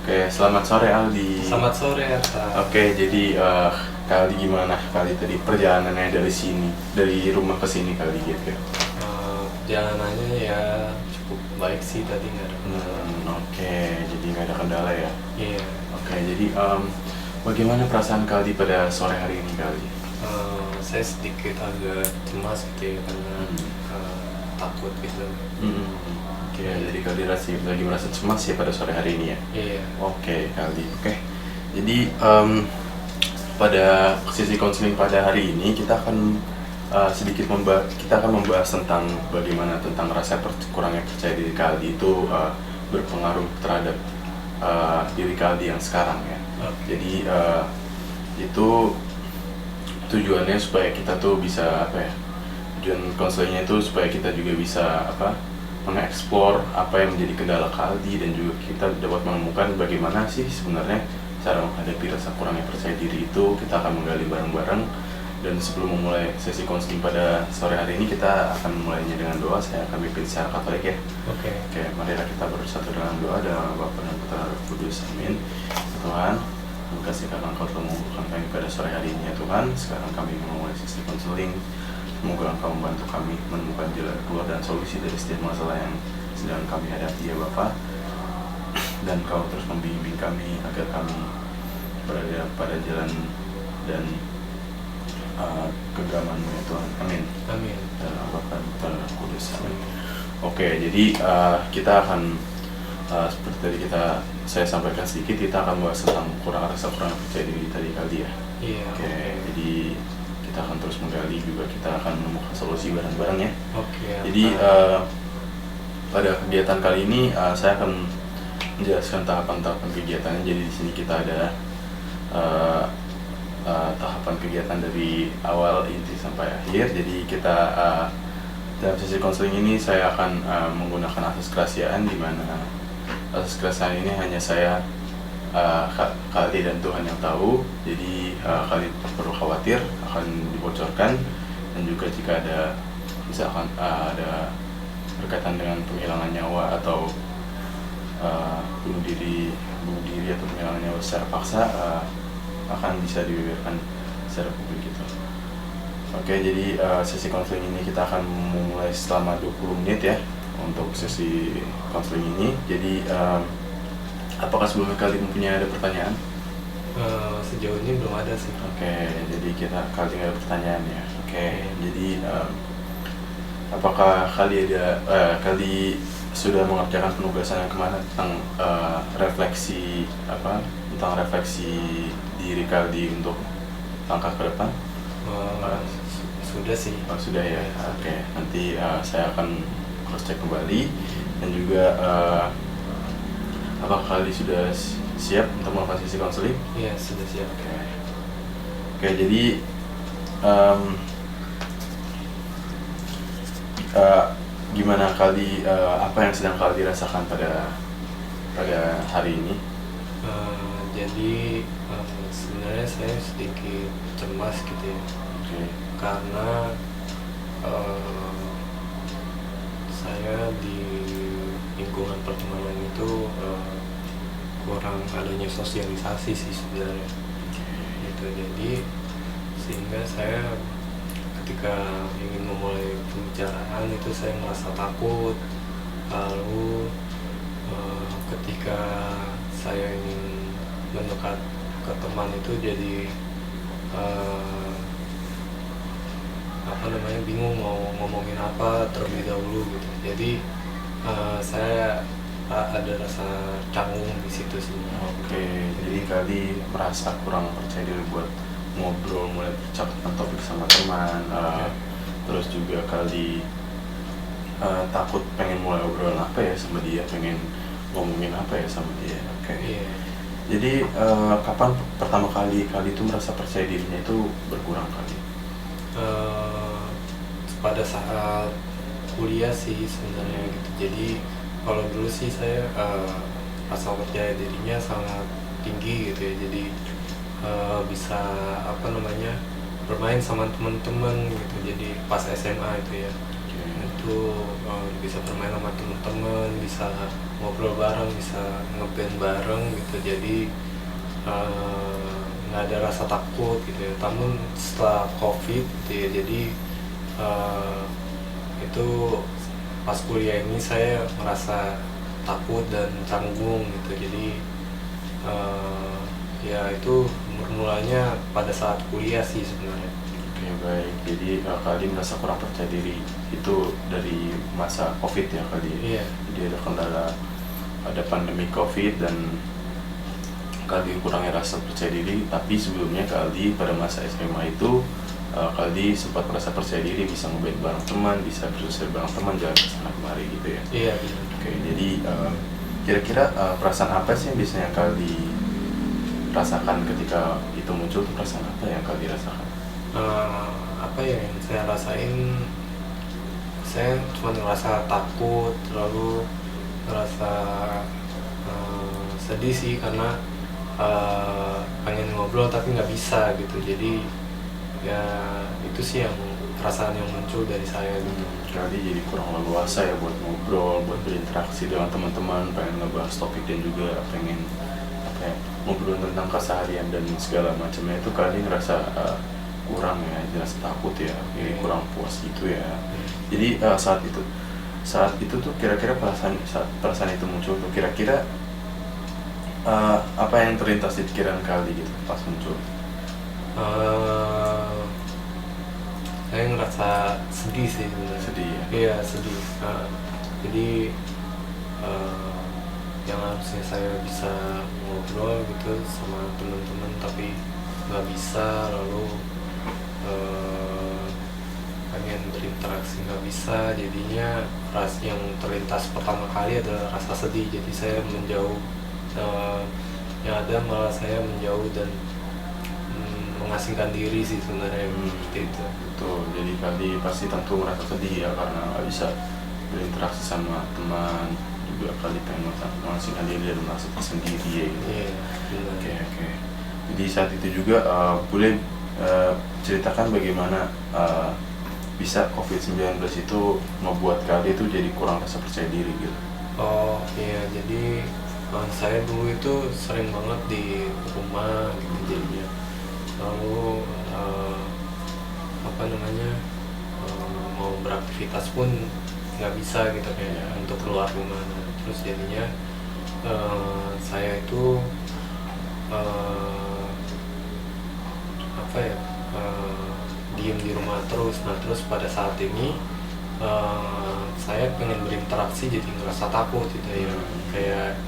Oke, selamat sore Aldi. Selamat sore, Arta. Oke, jadi Kak Aldi gimana kali tadi perjalanannya dari sini, dari rumah ke sini kali gitu ya? Jalanannya ya cukup baik sih, tadi nggak ada kendala. Oke, jadi nggak ada kendala ya. Iya. Oke, jadi bagaimana perasaan Kak Aldi pada sore hari ini Kak Aldi? Saya sedikit agak cemas gitu ya, karena takut gitu. Oke, jadi Kak Aldi lagi merasa cemas ya pada sore hari ini ya? Iya. Oke, Kak Aldi. Oke, jadi pada sesi konseling pada hari ini kita akan kita akan membahas tentang bagaimana tentang rasa kurangnya percaya diri Kak Aldi itu berpengaruh terhadap diri Kak Aldi yang sekarang ya. Oke. Jadi itu tujuannya supaya kita tuh bisa tujuan konselingnya itu supaya kita juga bisa mengeksplor apa yang menjadi kendala Kak Aldi, dan juga kita dapat menemukan bagaimana sih sebenarnya cara menghadapi rasa kurangnya percaya diri itu. Kita akan menggali bareng-bareng, dan sebelum memulai sesi konseling pada sore hari ini kita akan memulainya dengan doa. Saya akan pimpin secara Katolik ya. Oke. Marilah kita bersatu dalam doa. Dalam Bapa dan Putra dan Roh Kudus, amin. Tuhan, terima kasih karena Engkau telah mengumpulkan kami pada sore hari ini ya Tuhan. Sekarang kami memulai sesi konseling. Semoga Engkau membantu kami menemukan jalan keluar dan solusi dari setiap masalah yang sedang kami hadapi ya Bapa. Dan Engkau terus membimbing kami agar kami berada pada jalan dan genggaman-Mu ya Tuhan. Amin. Amin. Dalam Bapa dan Putra dan Roh Kudus, amin. Oke, jadi kita akan seperti tadi saya sampaikan sedikit, kita akan bahas tentang rasa kurang percaya diri tadi kali ya. Iya. Oke, jadi kita akan terus menggali, juga kita akan menemukan solusi bareng-bareng ya. Oke. Jadi pada kegiatan kali ini saya akan menjelaskan tahapan-tahapan kegiatannya. Jadi di sini kita ada tahapan kegiatan dari awal inti sampai akhir. Jadi kita dalam sesi konseling ini saya akan menggunakan asas kerahasiaan, di mana asas kerahasiaan ini hanya saya, Kak Aldi dan Tuhan yang tahu. Jadi Kak Aldi perlu khawatir akan dibocorkan, dan juga jika ada misalkan ada berkaitan dengan penghilangan nyawa atau bunuh diri atau penghilangan nyawa secara paksa, akan bisa dibeberkan secara publik gitu. Oke, jadi sesi konseling ini kita akan memulai selama 20 menit ya untuk sesi konseling ini. Jadi apakah sebelumnya kalian mempunyai ada pertanyaan? Sejauh ini belum ada sih. Oke, jadi kalian ada pertanyaan ya. Oke, jadi apakah kalian sudah mengerjakan penugasan yang kemana tentang refleksi diri kalian untuk langkah ke depan? Sudah sih. Sudah ya. Oke, nanti saya akan cross check kembali, dan juga apakah kalian sudah siap untuk melakukan sesi konseling? Iya, sudah siap. Oke, jadi gimana apa yang sedang kalian dirasakan pada hari ini? Jadi sebenarnya saya sedikit cemas gitu ya. Oke. Karena saya di lingkungan pertemanan itu kurang adanya sosialisasi sih sebenarnya. Gitu. Jadi sehingga saya ketika ingin memulai pembicaraan itu saya merasa takut. Lalu ketika saya ingin mendekat ke teman itu jadi bingung mau ngomongin apa terlebih dahulu gitu. Jadi saya ada rasa canggung di situ sih. Oke, jadi kali merasa kurang percaya diri buat ngobrol, mulai bercakap topik sama teman, terus juga kali takut pengen mulai obrolan apa ya sama dia, pengen ngomongin apa ya sama dia. Oke. Iya. Jadi kapan pertama kali itu merasa percaya dirinya itu berkurang kali? Pada saat kuliah sih sebenarnya gitu. Jadi kalau dulu sih saya rasa percaya dirinya sangat tinggi gitu ya. Jadi bisa bermain sama teman-teman gitu. Jadi pas SMA itu ya. Oke. Gitu. itu bisa bermain sama teman-teman, bisa ngobrol bareng, bisa ngeband bareng gitu. Jadi nggak ada rasa takut gitu ya. Namun setelah COVID gitu ya, jadi itu pas kuliah ini saya merasa takut dan canggung gitu. Jadi ya itu mulanya pada saat kuliah sih sebenarnya. Oke, baik. Jadi Kali merasa kurang percaya diri itu dari masa COVID ya Kali. Iya. Jadi ada kendala, ada pandemi COVID dan Kali kurangnya rasa percaya diri. Tapi sebelumnya Kali pada masa SMA itu Kali sempat merasa percaya diri, bisa ngeband bareng teman, bisa bersosial bareng teman, jalan ke sana kemari gitu ya. Iya benar. Oke, jadi kira-kira perasaan apa sih yang biasanya Kali rasakan ketika itu muncul? Tuh perasaan apa yang Kali rasakan? Apa ya yang saya rasain, saya cuma ngerasa takut, lalu ngerasa sedih sih karena pengen ngobrol tapi nggak bisa gitu. Jadi ya itu sih yang perasaan yang muncul dari saya gitu. Kali jadi kurang leluasa ya buat ngobrol, buat berinteraksi dengan teman-teman, pengen ngebahas topik dan juga pengen apa ya, ngobrol tentang keseharian dan segala macamnya. Itu Kali ngerasa kurang ya, jelas takut ya, jadi kurang puas gitu ya. Jadi saat itu tuh kira-kira saat perasaan itu muncul tuh kira-kira apa yang terlintas di pikiran Kali gitu pas muncul? Saya ngerasa sedih sih sebenarnya. Sedih ya? Iya sedih. Jadi yang harusnya saya bisa ngobrol gitu sama teman-teman tapi nggak bisa, lalu pengen berinteraksi nggak bisa, jadinya ras yang terlintas pertama kali adalah rasa sedih. Jadi saya menjauh, yang ada malah saya menjauh dan mengasingkan diri sih sebenarnya. Seperti itu. Betul, jadi Kali pasti tentu merasa sedih ya karena nggak bisa berinteraksi sama teman, juga Kali pengen mengasingkan diri dan merasa tersendiri ya gitu. Iya benar. Oke. Jadi saat itu juga boleh ceritakan bagaimana bisa COVID-19 itu membuat Kali itu jadi kurang rasa percaya diri gitu. Oh iya, jadi saya dulu itu sering banget di rumah gitu jadinya, lalu apa namanya, mau beraktivitas pun nggak bisa gitu kayak untuk keluar rumah. Nah, terus jadinya saya itu apa ya, diem di rumah terus. Nah terus pada saat ini saya pengen berinteraksi, jadi ngerasa takut gitu ya, kayak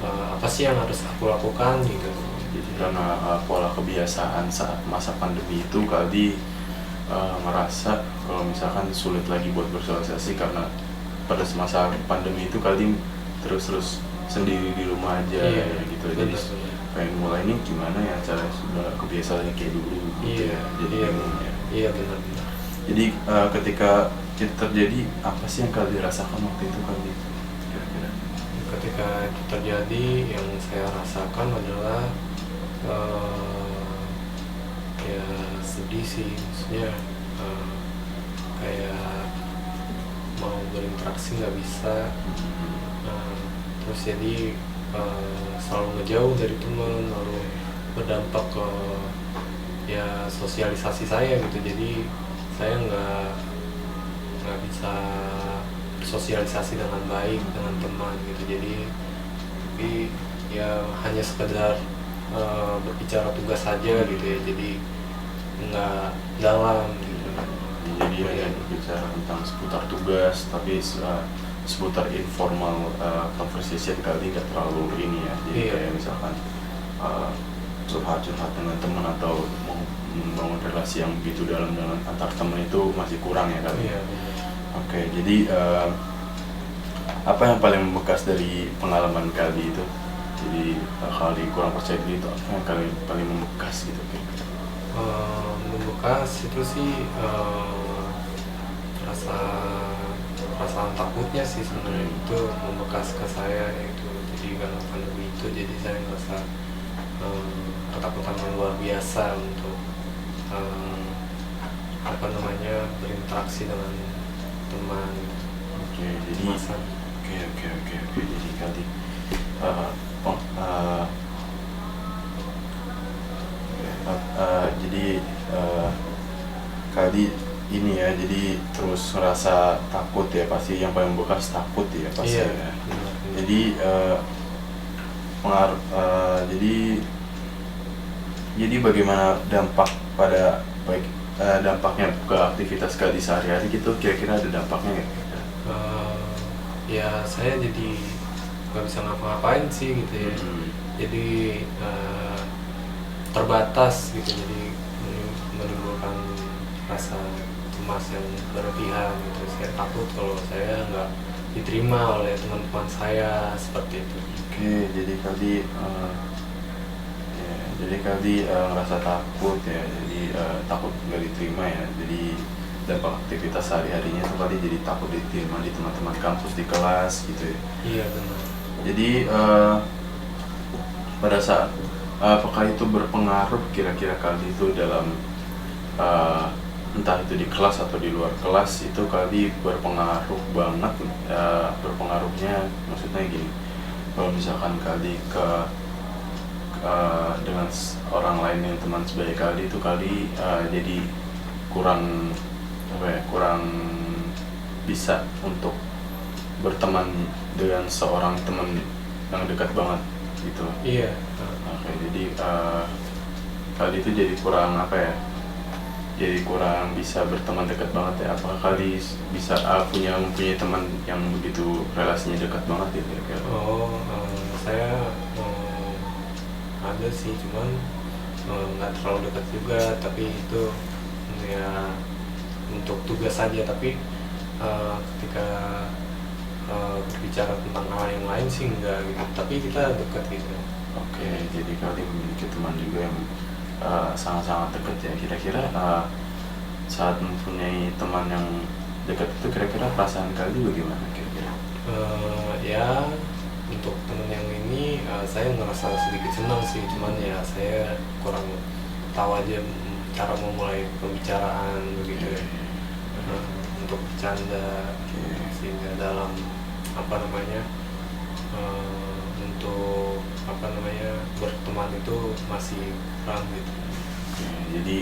apa sih yang harus aku lakukan gitu. Jadi karena pola kebiasaan saat masa pandemi itu Kali merasa kalau misalkan sulit lagi buat bersosialisasi karena pada masa pandemi itu Kali terus sendiri di rumah aja ya gitu. Jadi pengen mulai ini gimana ya cara sudah kebiasaannya kayak dulu gitu ya. Jadi iya benar. Jadi ketika itu terjadi, apa sih yang Kali rasakan waktu itu Kali kira-kira? Ketika itu terjadi, yang saya rasakan adalah ya sedih sih, maksudnya kayak mau berinteraksi nggak bisa. Terus jadi selalu ngejauh dari teman, lalu berdampak ke ya sosialisasi saya gitu. Jadi saya nggak bisa bersosialisasi dengan baik dengan teman gitu. Tapi ya hanya sekedar berbicara tugas saja gitu ya, jadi nggak dalam gitu. Jadi hanya berbicara tentang seputar tugas, tapi seputar informal conversation Kali nggak terlalu ini ya. Jadi kayak misalkan curhat-curhat dengan teman atau membangun relasi yang begitu dalam dengan antar teman itu masih kurang ya Kali. Oke, jadi apa yang paling membekas dari pengalaman Kali itu? Jadi Kali kurang percaya diri itu apa yang Kali paling membekas gitu kira-kira? Membekas itu sih perasaan takutnya sih sebenarnya. Itu membekas ke saya itu. Jadi karena pandemi itu, jadi saya merasa ketakutan yang luar biasa untuk apa namanya, berinteraksi dengan teman Oke, jadi masa. oke. Jadi Kaldi, uh, peng- uh, jadi Kaldi ini ya, jadi terus ngerasa takut ya, pasti yang paling bekas takut ya pasti Iya, ya. benar. Jadi pengaruh, jadi bagaimana dampak pada baik dampaknya ke aktivitas Kaldi sehari-hari gitu, kira-kira ada dampaknya nggak? Eh, ya saya jadi nggak bisa ngapa-ngapain sih gitu ya. Hmm. Jadi terbatas gitu, jadi menimbulkan rasa cemas yang berlebihan gitu. Saya takut kalau saya nggak diterima oleh teman-teman saya seperti itu. Oke, jadi Kaldi ya, jadi Kaldi ngerasa takut ya, jadi takut nggak diterima ya, jadi dampak aktivitas sehari-harinya tuh Kaldi jadi takut diterima di teman-teman kampus, di kelas gitu ya. Iya benar. Jadi pada saat apakah itu berpengaruh kira-kira Kaldi itu dalam entah itu di kelas atau di luar kelas, itu Kaldi berpengaruh banget, berpengaruhnya maksudnya gini, kalau misalkan Kaldi dengan orang lain yang teman sebaya Kaldi itu Kaldi jadi kurang apa ya, kurang bisa untuk berteman dengan seorang teman yang dekat banget gitu. Iya. Oke, jadi Kaldi itu jadi kurang apa ya, jadi kurang bisa berteman dekat banget ya. Apakah Kaldi bisa mempunyai teman yang begitu relasinya dekat banget ya kira-kira? Saya ada sih, cuman nggak terlalu dekat juga, tapi itu ya untuk tugas saja. Tapi ketika berbicara tentang hal yang lain sih enggak gitu, tapi kita dekat gitu. Oke, jadi Kaldi memiliki teman juga yang sangat-sangat dekat ya. Kira-kira saat mempunyai teman yang dekat itu kira-kira perasaan Kaldi bagaimana kira-kira? Ya untuk teman yang ini saya ngerasa sedikit senang sih, cuman ya saya kurang tahu aja cara memulai pembicaraan begitu ya. Untuk bercanda sehingga dalam apa namanya untuk apa namanya berteman itu masih kurang gitu. Oke, jadi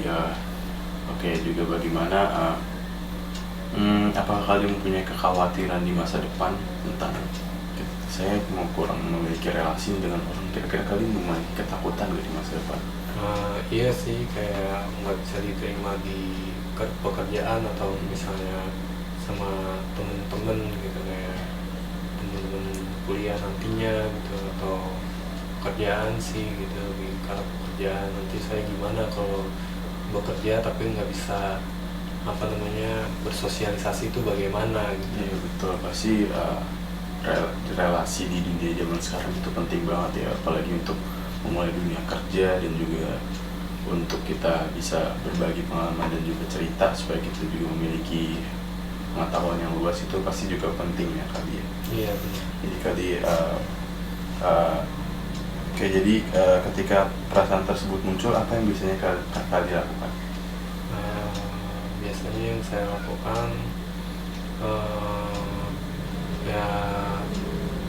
oke juga bagaimana apakah kalian mempunyai kekhawatiran di masa depan tentang saya mau kurang memiliki relasi dengan orang, kira-kira kalian memiliki ketakutan gak di masa depan? Iya sih, kayak nggak bisa diterima di pekerjaan atau misalnya sama temen-temen gitu, kayak temen-temen kuliah nantinya gitu, atau pekerjaan sih gitu. Karena pekerjaan nanti saya gimana kalau bekerja tapi nggak bisa apa namanya bersosialisasi itu bagaimana gitu. Iya betul, pasti relasi di dunia zaman sekarang itu penting banget ya, apalagi untuk memulai dunia kerja dan juga untuk kita bisa berbagi pengalaman dan juga cerita supaya kita juga memiliki pengetahuan yang luas, itu pasti juga penting ya Kaldi ya. Iya benar. Jadi Kaldi oke, jadi ketika perasaan tersebut muncul, apa yang biasanya Kaldi lakukan? Biasanya yang saya lakukan ya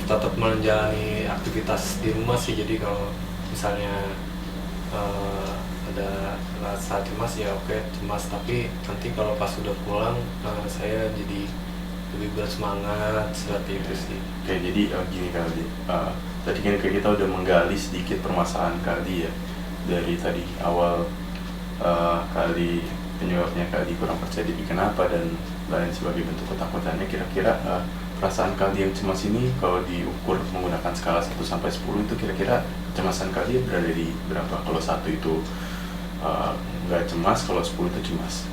tetap menjalani aktivitas di rumah sih. Jadi kalau misalnya ada rasa cemas ya oke, cemas, tapi nanti kalau pas sudah pulang saya jadi lebih bersemangat seperti itu sih. Oke, jadi gini Kaldi, tadi kan kita udah menggali sedikit permasalahan Kaldi ya, dari tadi awal Kaldi, penyebabnya Kaldi kurang percaya diri kenapa dan lain sebagai bentuk ketakutannya. Kira-kira perasaan Kaldi yang cemas ini kalau diukur menggunakan skala 1 sampai 10 itu kira-kira kecemasan Kaldi berada di berapa? Kalau 1 itu nggak cemas, kalau 10 itu cemas?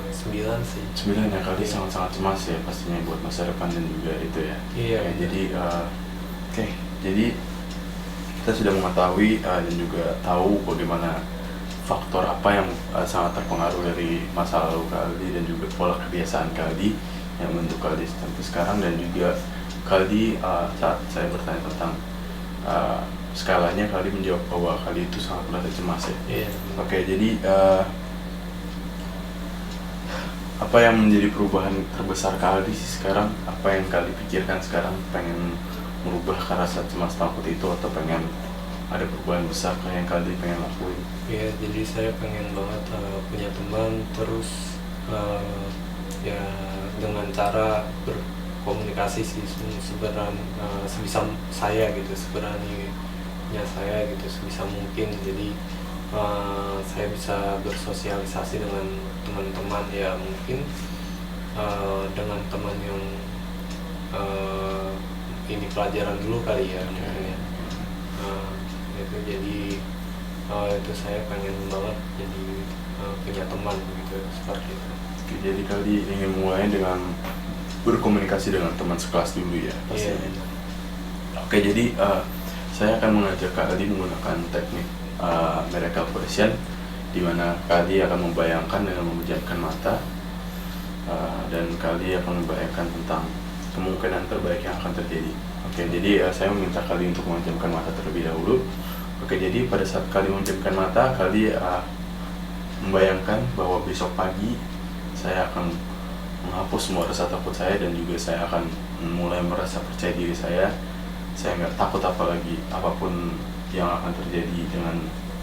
9 sih. 9 ya, Kaldi Iya. sangat-sangat cemas ya pastinya buat masa depan dan juga itu ya. Iya. Oke, jadi jadi kita sudah mengetahui dan juga tahu bagaimana faktor apa yang sangat terpengaruh dari masa lalu Kaldi dan juga pola kebiasaan Kaldi yang membentuk Kaldi sampai sekarang, dan juga Kaldi saat saya bertanya tentang skalanya, Kaldi menjawab bahwa Kaldi itu sangat merasa cemas ya. Iya. Oke, jadi apa yang menjadi perubahan terbesar Kaldi sih sekarang? Apa yang Kaldi pikirkan sekarang? Pengen merubah ke rasa cemas takut itu atau pengen ada perubahan besar kayak yang Kaldi pengen lakuin? Ya, jadi saya pengen banget punya teman, terus ya dengan cara berkomunikasi sih sebisa saya gitu, seberaninya saya gitu, sebisa mungkin. Jadi saya bisa bersosialisasi dengan teman-teman, ya mungkin dengan teman yang ini pelajaran dulu kali ya mungkin ya. Itu jadi itu saya pengen banget jadi punya teman gitu, seperti itu. Oke, jadi Kaldi ingin mulai dengan berkomunikasi dengan teman sekelas dulu ya pastinya. Yeah. Oke, jadi saya akan mengajak Kaldi menggunakan teknik miracle question, di mana Kaldi akan membayangkan dengan memejamkan mata dan Kaldi akan membayangkan tentang kemungkinan terbaik yang akan terjadi. Oke, jadi saya meminta Kaldi untuk memejamkan mata terlebih dahulu. Oke, jadi pada saat Kaldi memejamkan mata, Kaldi membayangkan bahwa besok pagi saya akan menghapus semua rasa takut saya dan juga saya akan mulai merasa percaya diri saya. Saya nggak takut apapun yang akan terjadi dengan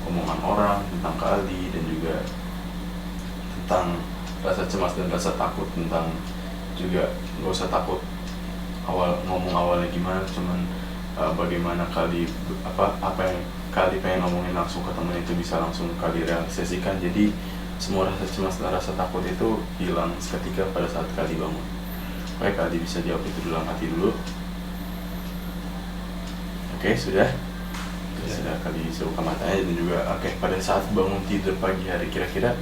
omongan orang tentang Kaldi, dan juga tentang rasa cemas dan rasa takut, tentang juga nggak usah takut ngomong awalnya gimana, cuman bagaimana Kaldi apa yang Kaldi pengen ngomongin langsung ke temen itu bisa langsung Kaldi realisasikan. Jadi semua rasa cemas dan rasa takut itu hilang seketika pada saat Kaldi bangun. Oke, Kaldi bisa jawab itu dalam hati dulu. Oke, sudah Kaldi buka matanya dan juga pada saat bangun tidur pagi hari, kira-kira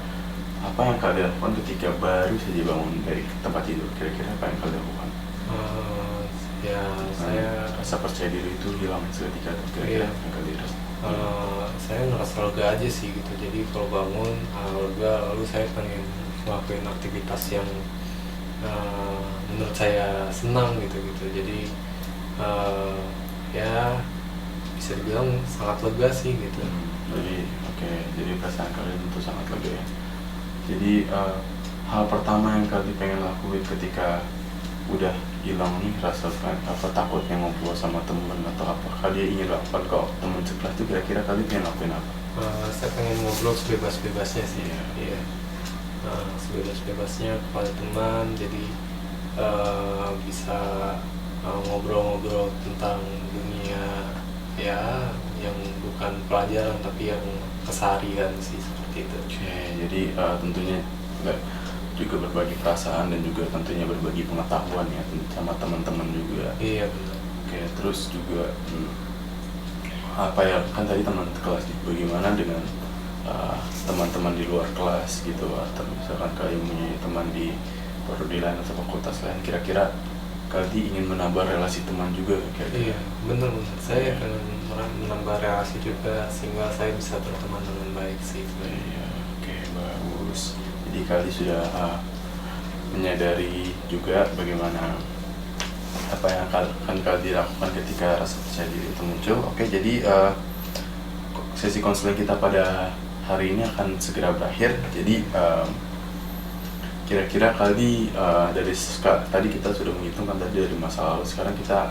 apa yang Kaldi lakukan ketika baru saja bangun dari tempat tidur? Kira-kira apa yang Kaldi lakukan? Saya rasa percaya diri itu hilang seketika, kira-kira apa yang Kaldi rasa? Saya ngerasa lega aja sih gitu. Jadi kalau bangun lega, lalu saya pengen ngelakuin aktivitas yang menurut saya senang gitu. Jadi ya bisa dibilang sangat lega sih gitu. Jadi perasaan kalian itu sangat lega ya. Jadi hal pertama yang Kaldi pengen lakuin ketika udah hilang nih rasa takutnya ngobrol sama temen, atau apa Kaldi ingin lakukan ke temen sekelas itu, kira-kira Kaldi pengen lakuin apa? Saya pengen ngobrol sebebas-bebasnya sih. Iya. Sebebas-bebasnya kepada teman, jadi bisa ngobrol-ngobrol tentang dunia ya yang bukan pelajaran tapi yang keseharian sih, seperti itu. Oke, jadi tentunya juga berbagi perasaan dan juga tentunya berbagi pengetahuan ya sama teman-teman juga. Iya, benar. Oke, terus juga kan tadi teman kelas, bagaimana dengan teman-teman di luar kelas gitu, atau misalkan kalian punya teman di prodi lain atau fakultas lain, kira-kira Kaldi ingin menambah relasi teman juga kira-kira? Iya, benar. Saya akan menambah relasi juga sehingga saya bisa berteman dengan baik sih. Iya, oke, bagus. Jadi Kaldi sudah menyadari juga bagaimana apa yang akan Kaldi lakukan ketika rasa percaya diri itu muncul. Oke, jadi sesi konseling kita pada hari ini akan segera berakhir. Jadi kira-kira Kaldi tadi kita sudah menghitungkan tadi dari masa lalu, sekarang kita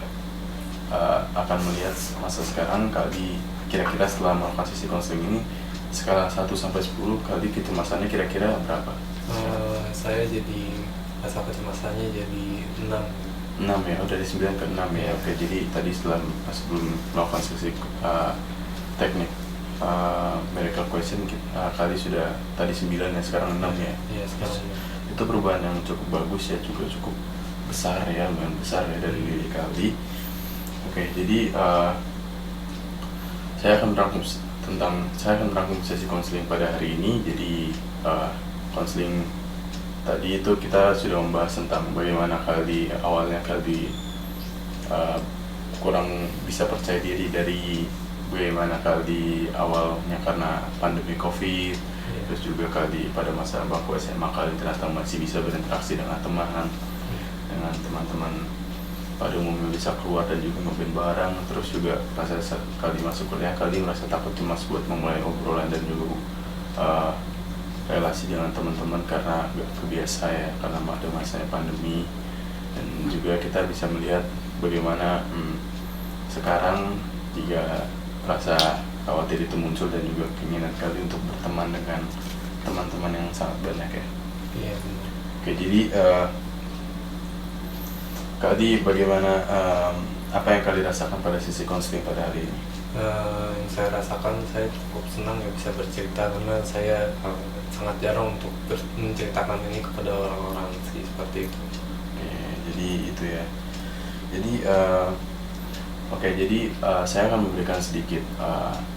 akan melihat masa sekarang. Kaldi kira-kira setelah melakukan sesi konseling ini, skala 1-10 Kaldi kecemasannya kira-kira berapa? Saya jadi rasa kecemasannya jadi 6 ya, dari 9 ke 6 ya. Oke, jadi tadi sebelum melakukan sesi teknik miracle question, Kaldi sudah tadi 9 ya, sekarang 6 ya. Iya, sekarang 6. Itu perubahan yang cukup bagus ya, juga cukup besar ya, lumayan besar ya dari diri Kaldi. Oke, jadi saya akan merangkum sesi konseling pada hari ini. Jadi konseling tadi itu kita sudah membahas tentang bagaimana awalnya Kaldi kurang bisa percaya diri, dari bagaimana Kaldi awalnya karena pandemi COVID, terus juga Kaldi pada masa bangku SMA Kaldi ternyata masih bisa berinteraksi dengan teman-teman pada umumnya, bisa keluar dan juga ngeband barang. Terus juga pas Kaldi masuk kuliah, Kaldi merasa takut cemas buat memulai obrolan dan juga relasi dengan teman-teman karena gak kebiasa ya, karena ada masanya pandemi. Dan juga kita bisa melihat bagaimana sekarang jika rasa khawatir itu muncul dan juga keinginan kali untuk berteman dengan teman-teman yang sangat banyak ya. Iya benar. Oke, jadi Kak Adi, bagaimana apa yang kali rasakan pada sesi konseling pada hari ini? Yang saya rasakan, saya cukup senang ya bisa bercerita karena saya sangat jarang untuk menceritakan ini kepada orang-orang sih, seperti itu. Oke, jadi itu ya. Jadi jadi saya akan memberikan sedikit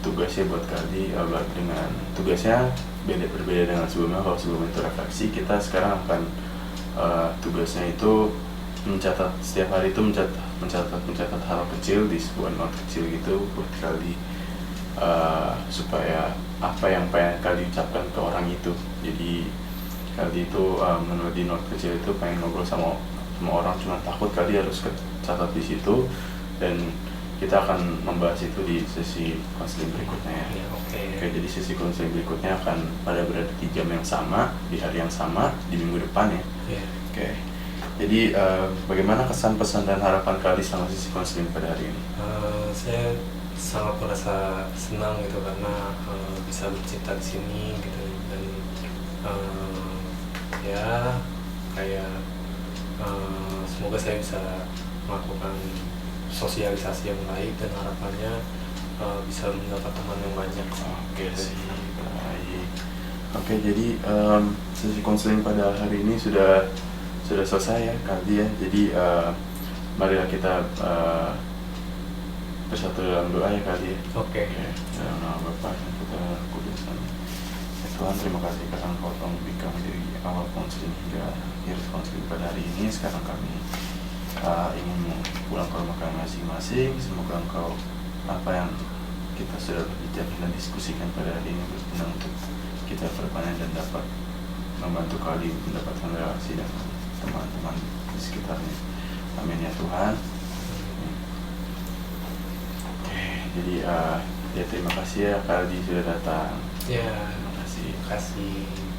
tugasnya buat Kali dengan tugasnya berbeda dengan sebelumnya. Kalau sebelumnya itu refleksi, kita sekarang akan tugasnya itu mencatat setiap hari itu mencatat hal kecil di sebuah note kecil gitu buat Kali supaya apa yang pengen Kali ucapkan ke orang itu. Jadi Kali itu menulis di note kecil itu pengen ngobrol sama orang, cuma takut Kali harus catat di situ, dan kita akan membahas itu di sesi konseling berikutnya ya. Oke, jadi sesi konseling berikutnya akan berada di jam yang sama, di hari yang sama, di minggu depan ya. Oke. Jadi bagaimana kesan, pesan, dan harapan Kali selama sesi konseling pada hari ini? Saya sangat merasa senang gitu karena bisa bercerita di sini gitu, dan ya kayak semoga saya bisa melakukan sosialisasi yang baik dan harapannya bisa mendapat teman yang banyak. Oke, baik. Oke, jadi sesi konseling pada hari ini sudah selesai ya Kali ya. Jadi marilah kita bersatu dalam doa ya Kali ya. Oke. Dalam nama Bapa dan Putra dan Roh Kudus. Ya Tuhan, terima kasih karena Engkau telah membimbing kami dari awal konseling hingga akhir konseling pada hari ini. Sekarang kami ingin pulang ke rumah kami masing-masing. Semoga Engkau apa yang kita sudah bicarakan dan diskusikan pada hari ini berguna untuk kita perpanjang dan dapat membantu Kali mendapatkan relasi dengan teman-teman di sekitarnya. Amin ya Tuhan. Oke, jadi ya terima kasih ya Kali sudah datang. Ya, Terima kasih. terima kasih.